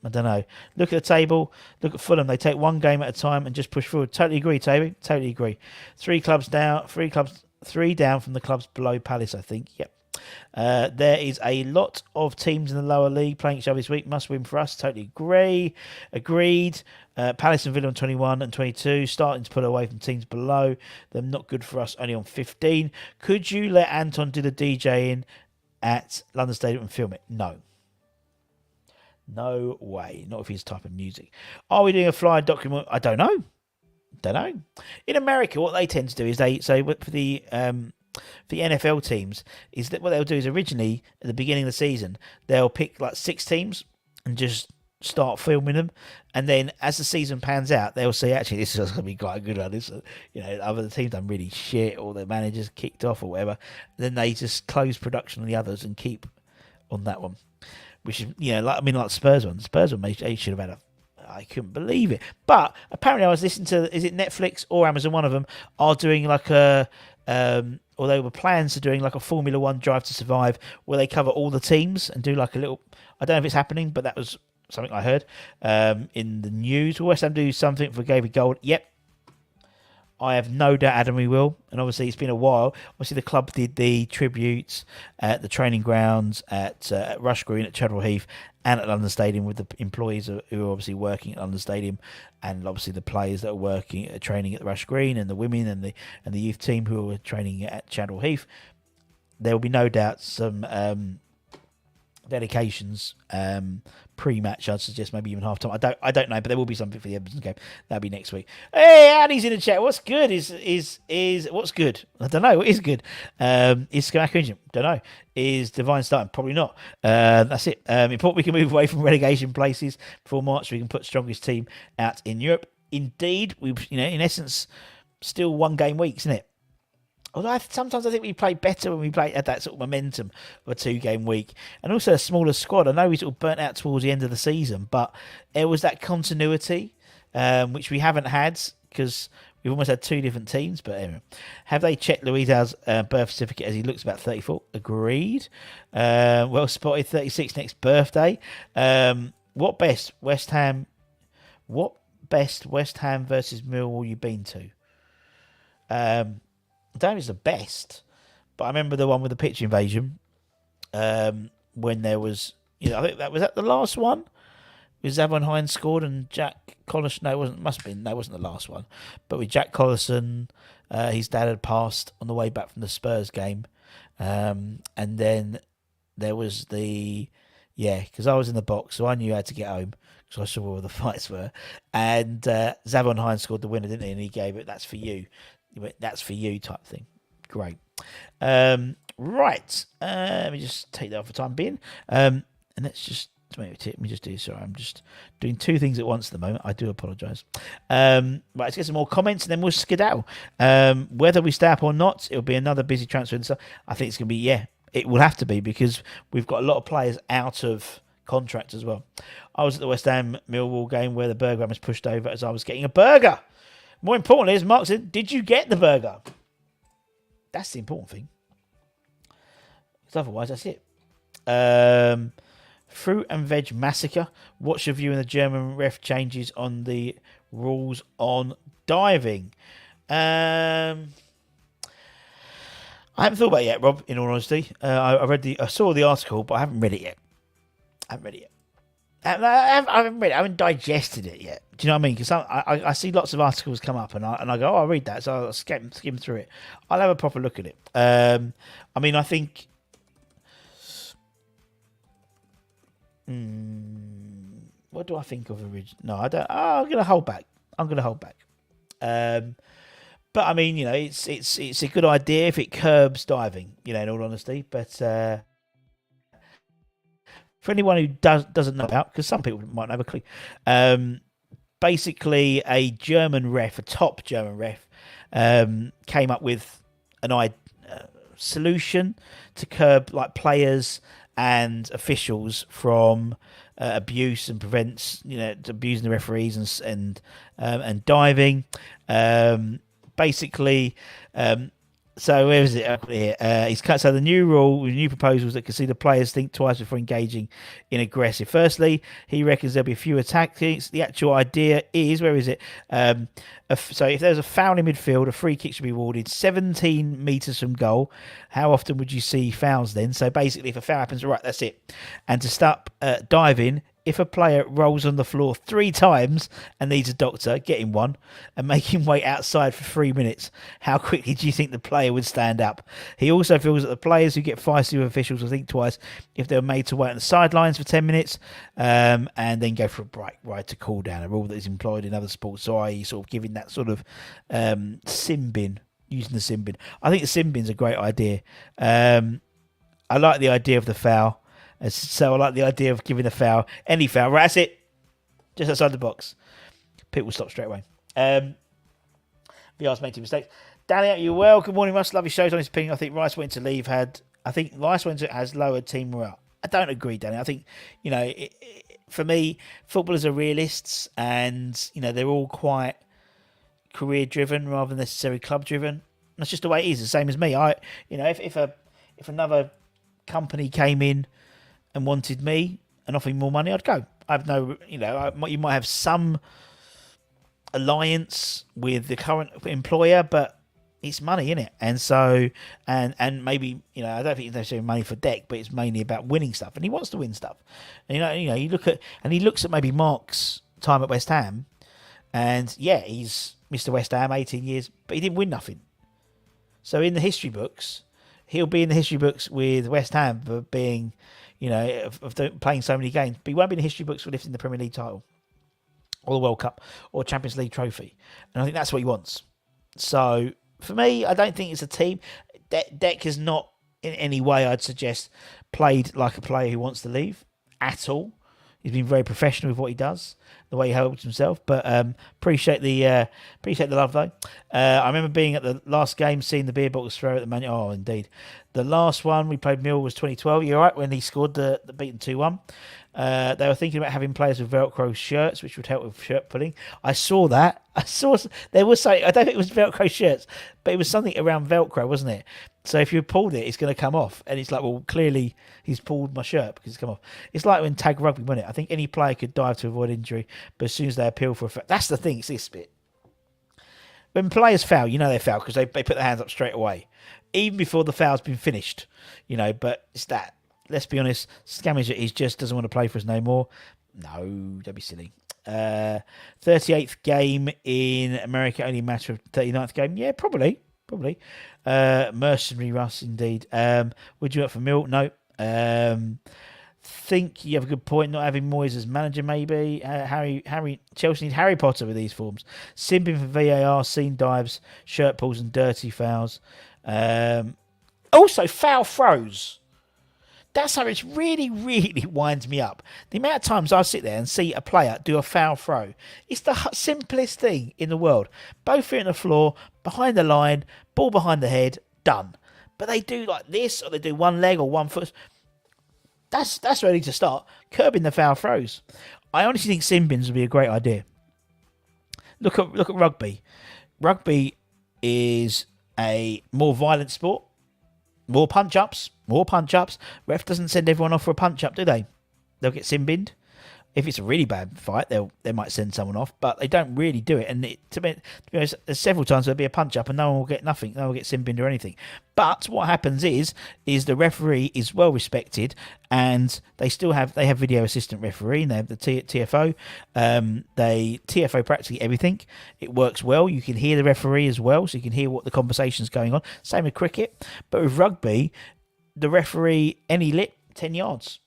[SPEAKER 2] I don't know. Look at the table. Look at Fulham. They take one game at a time and just push forward. Totally agree, Toby. Totally agree. Three down from the clubs below Palace, I think. Yep. There is a lot of teams in the lower league playing each other this week. Must win for us. Totally agree. Agreed. Palace and Villa on 21 and 22, starting to pull away from teams below them. Not good for us, only on 15. Could you let Anton do the DJing at London Stadium and film it? No. No way. Not if his type of music. Are we doing a flying document? I don't know. In America, what they tend to do is for the NFL teams is that what they'll do is originally at the beginning of the season they'll pick like 6 teams and just start filming them, and then as the season pans out they'll say actually this is going to be quite a good one. This other teams done really shit or their managers kicked off or whatever. Then they just close production on the others and keep on that one. Which is, like Spurs one. Spurs one, they should have had I couldn't believe it. But apparently I was listening to, is it Netflix or Amazon, one of them, are doing like or they were plans to doing like a Formula One Drive to Survive where they cover all the teams and do like a little, I don't know if it's happening, but that was something I heard in the news. Will West Ham do something for David Gold? Yep. I have no doubt Adam we will, and obviously it's been a while. Obviously the club did the tributes at the training grounds at Rush Green, at Chadwell Heath, and at London Stadium with the employees who are obviously working at London Stadium, and obviously the players that are working training at Rush Green, and the women and the youth team who are training at Chadwell Heath. There will be no doubt some dedications pre-match. I'd suggest maybe even half time. I don't know, but there will be something for the Everton game. That'll be next week. Hey, Andy's in the chat. What's good? Is what's good? I don't know. What is good? Is Skamaka injured? Don't know. Is Divine starting? Probably not. That's it. Important we can move away from relegation places before March. We can put strongest team out in Europe. Indeed, we've in essence still 1 game weeks, isn't it? Although sometimes I think we play better when we had that sort of momentum of a 2 game week, and also a smaller squad. I know we sort of burnt out towards the end of the season, but there was that continuity which we haven't had because we've almost had 2 different teams. But anyway, have they checked Luiz's birth certificate as he looks about 34? Agreed. Well spotted. 36 next birthday. What best West Ham versus Millwall you been to? I don't know if it's the best, but I remember the one with the pitch invasion when there was, I think that was the last one. With Zavon Hines scored and Jack Collison. No, it wasn't the last one. But with Jack Collison, his dad had passed on the way back from the Spurs game, and then there was because I was in the box, so I knew how to get home. So I saw where the fights were, and Zavon Hines scored the winner, didn't he? And he gave it. That's for you. That's for you type thing. Great. Right. Let me just take that off for time being. And let me just do. Sorry, I'm just doing 2 things at once at the moment. I do apologise. Right, let's get some more comments and then we'll skedaddle. Whether we stay up or not, it'll be another busy transfer. And so I think it's going to be, it will have to be because we've got a lot of players out of contract as well. I was at the West Ham Millwall game where the burger was pushed over as I was getting a burger. More importantly, as Mark said, did you get the burger? That's the important thing. Because otherwise, that's it. Fruit and Veg Massacre. What's your view on the German ref changes on the rules on diving? I haven't thought about it yet, Rob, in all honesty. I saw the article, but I haven't read it yet. I haven't digested it yet. Do you know what I mean? Because I see lots of articles come up and I go, I'll read that. So I'll skim through it. I'll have a proper look at it. I think... what do I think of original? No, I don't. I'm going to hold back. But I mean, it's a good idea if it curbs diving, in all honesty. But... for anyone who doesn't know about, because some people might not have a clue, basically a top German ref, came up with an solution to curb players and officials from abuse and prevents abusing the referees and diving. So where is it? Here. So the new proposals that consider players think twice before engaging in aggressive. Firstly, he reckons there'll be fewer tactics. The actual idea is, where is it? So if there's a foul in midfield, a free kick should be awarded 17 metres from goal. How often would you see fouls then? So basically, if a foul happens, right, that's it. And to stop diving, if a player rolls on the floor 3 times and needs a doctor, get him one and make him wait outside for 3 minutes, how quickly do you think the player would stand up? He also feels that the players who get feisty with officials will think twice if they were made to wait on the sidelines for 10 minutes and then go for a break ride to cool down, a rule that is employed in other sports. So I sort of giving that sort of sin bin, using the sin bin. I think the sin bin's a great idea. I like the idea of the foul. So I like the idea of giving a foul, any foul. Right, that's it. Just outside the box. People stop straight away. VR's making mistakes. Danny, you well? Good morning, Russ. Love your shows on his opinion. I think Rice went to leave Rice went to has lowered team morale. I don't agree, Danny. I think, for me, footballers are realists and, they're all quite career driven rather than necessarily club driven. That's just the way it is. The same as me. If another company came in and wanted me and offered me more money, I'd go. I have no, you might have some alliance with the current employer, but it's money, isn't it? And so, and maybe, I don't think it's necessarily money for Deck, but it's mainly about winning stuff, and he wants to win stuff. And he looks at maybe Mark's time at West Ham, and he's Mr. West Ham, 18 years, but he didn't win nothing. So in the history books, he'll be in the history books with West Ham for being, playing so many games. But he won't be in the history books for lifting the Premier League title, or the World Cup, or Champions League trophy. And I think that's what he wants. So for me, I don't think it's a team. Deck has not in any way, I'd suggest, played like a player who wants to leave at all. He's been very professional with what he does, the way he holds himself. But appreciate the love though. I remember being at the last game, seeing the beer bottles throw at the Man. Oh, indeed, the last one we played Mill was 2012. You're right, when he scored the beaten 2-1. They were thinking about having players with Velcro shirts, which would help with shirt pulling. I saw that. There was something. I don't think it was Velcro shirts, but it was something around Velcro, wasn't it? So if you pulled it, it's going to come off. And it's like, well, clearly he's pulled my shirt because it's come off. It's like when tag rugby, wasn't it? I think any player could dive to avoid injury, but as soon as they appeal for a foul, that's the thing. It's this bit. When players foul, they foul because they put their hands up straight away, even before the foul's been finished. But it's that. Let's be honest, Scamage he just doesn't want to play for us no more. No, don't be silly. 38th game in America, only a matter of 39th game. Yeah, probably. Mercenary Russ, indeed. Would you up for Mill? No. Think you have a good point not having Moyes as manager, maybe. Chelsea need Harry Potter with these forms. Simbin for VAR, scene dives, shirt pulls and dirty fouls. Also, foul throws. That's how it really, really winds me up. The amount of times I sit there and see a player do a foul throw. It's the simplest thing in the world. Both feet on the floor, behind the line, ball behind the head, done. But they do like this, or they do one leg or one foot. That's ready to start. Curbing the foul throws. I honestly think sin bins would be a great idea. Look at rugby. Rugby is a more violent sport. More punch-ups. Ref doesn't send everyone off for a punch-up, do they? They'll get sin-binned. If it's a really bad fight, they might send someone off, but they don't really do it. And to be honest, several times there'll be a punch-up and no one will get nothing. No one will get sin-binned or anything. But what happens is the referee is well respected, and they have video assistant referee, and they have the TFO. They TFO practically everything. It works well. You can hear the referee as well, so you can hear what the conversation's going on. Same with cricket, but with rugby, the referee, any lip, 10 yards.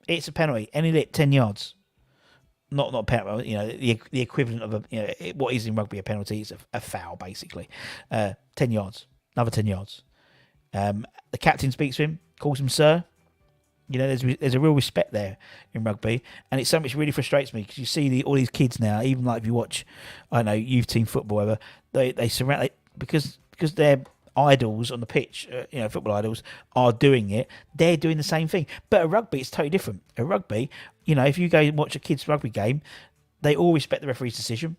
[SPEAKER 2] It's a penalty. Any lip, 10 yards. Not a penalty, the equivalent of what is in rugby a penalty is a foul, basically. 10 yards. Another 10 yards. The captain speaks to him, calls him sir. There's a real respect there in rugby, and it's something which really frustrates me because you see all these kids now, even like if you watch, I don't know, youth team football, whatever, they surround because they're idols on the pitch, football idols are doing it. They're doing the same thing, but at rugby it's totally different. At rugby, if you go and watch a kids' rugby game, they all respect the referee's decision,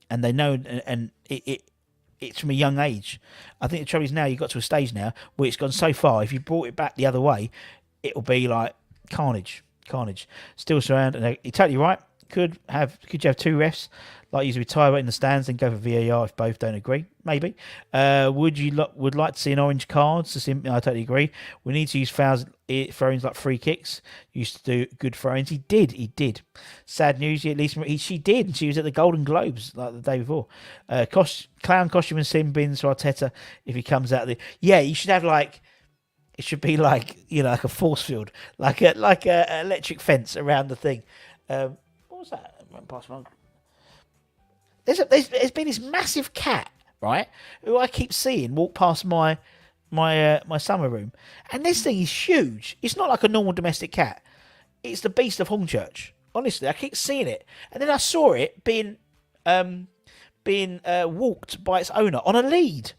[SPEAKER 2] and they know, and it's from a young age. I think the trouble is now you've got to a stage now where it's gone so far. If you brought it back the other way, it will be like carnage. Still surround, and you're totally right. Could you have two refs like you retire in the stands and go for VAR if both don't agree? Maybe. Would like to see an orange card? I totally agree. We need to use throw-ins like free kicks. Used to do good throw-ins. He did. Sad news. At least she did. And she was at the Golden Globes like the day before. Clown costume and sin bins for Arteta if he comes out of the. Yeah, you should have like. It should be like like a force field, like a electric fence around the thing. What was that? There's been this massive cat, right, who I keep seeing walk past my summer room, and this thing is huge. It's not like a normal domestic cat. It's the beast of Hornchurch. Honestly, I keep seeing it, and then I saw it being walked by its owner on a lead.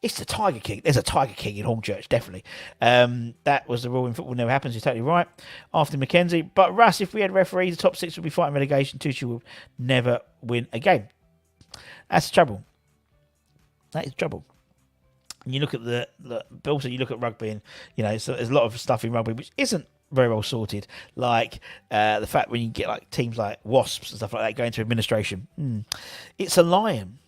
[SPEAKER 2] It's the Tiger King. There's a Tiger King in Hornchurch, definitely. That was the rule in football. Never happens. You're totally right. After Mackenzie. But Russ, if we had referees, the top six would be fighting relegation. Tuchel would never win a game. That's the trouble. That is trouble. And you look at but also you look at rugby, and so there's a lot of stuff in rugby which isn't very well sorted. Like the fact when you get like teams like Wasps and stuff like that going to administration. It's a lion.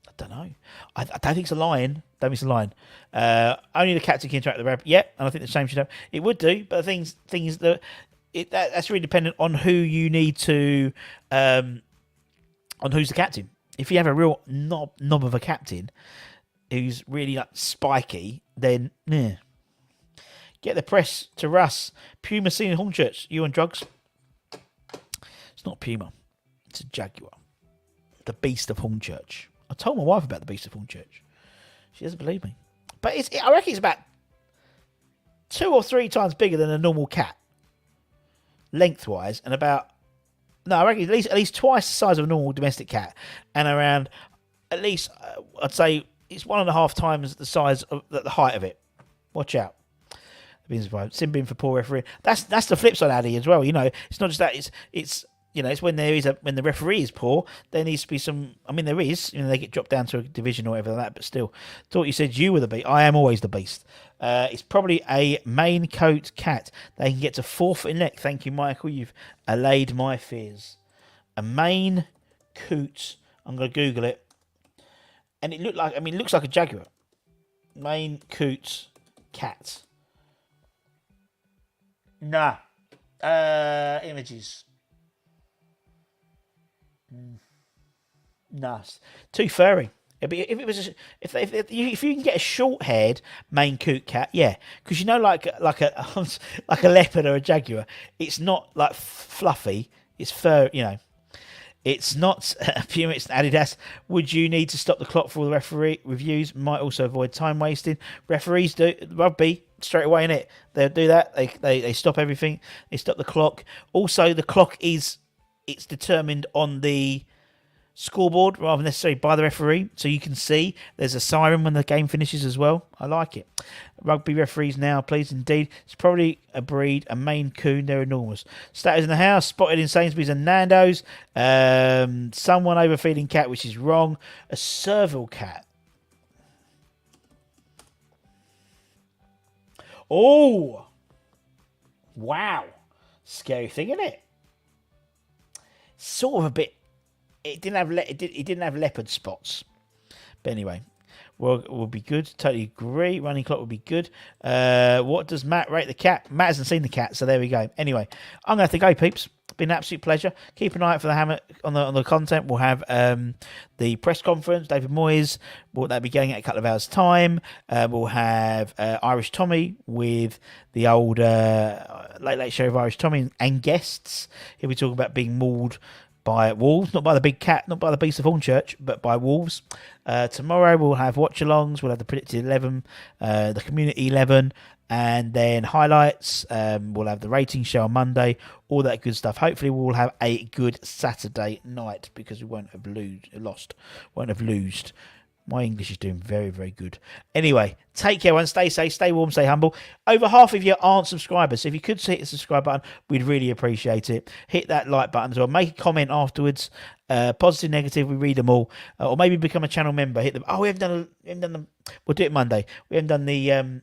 [SPEAKER 2] I don't know. I don't think it's a lion. Only the captain can interact with the ref. Yeah, and I think the same should happen. It would do, but the thing is that's really dependent on who you need to, on who's the captain. If you have a real knob of a captain who's really like spiky, then Get the press to Russ. Puma seen in Hornchurch. You on drugs? It's not Puma. It's a Jaguar. The Beast of Hornchurch. I told my wife about the Beast of Hornchurch. She doesn't believe me. But I reckon it's about 2 or 3 times bigger than a normal cat. Lengthwise. And about... No, I reckon at least twice the size of a normal domestic cat. And around... At least, I'd say, it's 1.5 times the size of the height of it. Watch out. Sin bin for poor referee. That's the flip side, Addy, as well. You know, it's not just that. It's it's when when the referee is poor, there needs to be some. I mean, there is. You know, they get dropped down to a division or whatever like that. But still, thought you said you were the beast. I am always the beast. It's probably a Maine Coat cat. They can get to 4 foot in neck. Thank you, Michael. You've allayed my fears. A Maine Coot. I'm going to Google it, and it looks like a Jaguar. Maine Coot cat. Nah. Images. Nah. Too furry. If you can get a short-haired Maine Coot cat, yeah, because you know, like a leopard or a Jaguar, it's not like fluffy. It's fur. You know, it's not Puma. It's Adidas. Would you need to stop the clock for all the referee reviews? Might also avoid time wasting. Referees do rugby. Straight away in it, they'll do that. They stop everything. They stop the clock. Also, the clock it's determined on the scoreboard rather than necessarily by the referee, so you can see there's a siren when the game finishes as well. I like it. Rugby referees now, please, indeed. It's probably a breed, a Maine Coon. They're enormous. Status in the house, spotted in Sainsbury's and Nando's. Someone overfeeding cat, which is wrong. A Serval cat. Oh, wow. Scary thing, isn't it? Sort of a bit. It didn't have leopard spots. But anyway, will be good. Totally agree. Running clock would be good. What does Matt rate the cat? Matt hasn't seen the cat, so there we go. Anyway, I'm going to have to go, peeps. Been an absolute pleasure. Keep an eye out for the hammer on the content. We'll have the press conference. David Moyes will be going at a couple of hours' time. We'll have Irish Tommy with the old late show of Irish Tommy and guests. He'll be talking about being mauled by wolves, not by the big cat, not by the Beast of Hornchurch, but by wolves. Tomorrow we'll have watch-alongs. We'll have the predicted 11, the community 11. And then highlights. We'll have the rating show on Monday. All that good stuff. Hopefully, we'll have a good Saturday night because we won't have lost. My English is doing very, very good. Anyway, take care and stay safe, stay warm, stay humble. Over half of you aren't subscribers, so if you could hit the subscribe button, we'd really appreciate it. Hit that like button as well. Make a comment afterwards. Positive, negative, we read them all. Or maybe become a channel member. Hit them. Oh, we haven't done the. We'll do it Monday. We haven't done the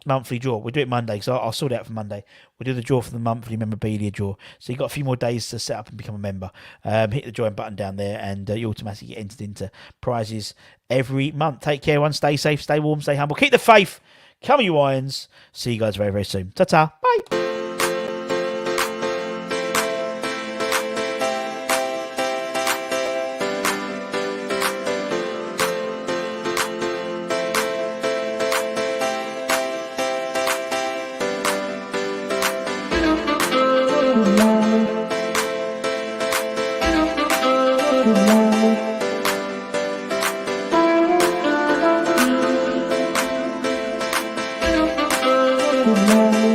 [SPEAKER 2] monthly draw. We'll do it Monday, so I'll sort it out for Monday. We'll do the draw for the monthly memorabilia draw. So you've got a few more days to set up and become a member. Hit the join button down there, and you automatically get entered into prizes every month. Take care, everyone. Stay safe, stay warm, stay humble. Keep the faith. Come on, you irons. See you guys very, very soon. Ta-ta. Bye.
[SPEAKER 3] No.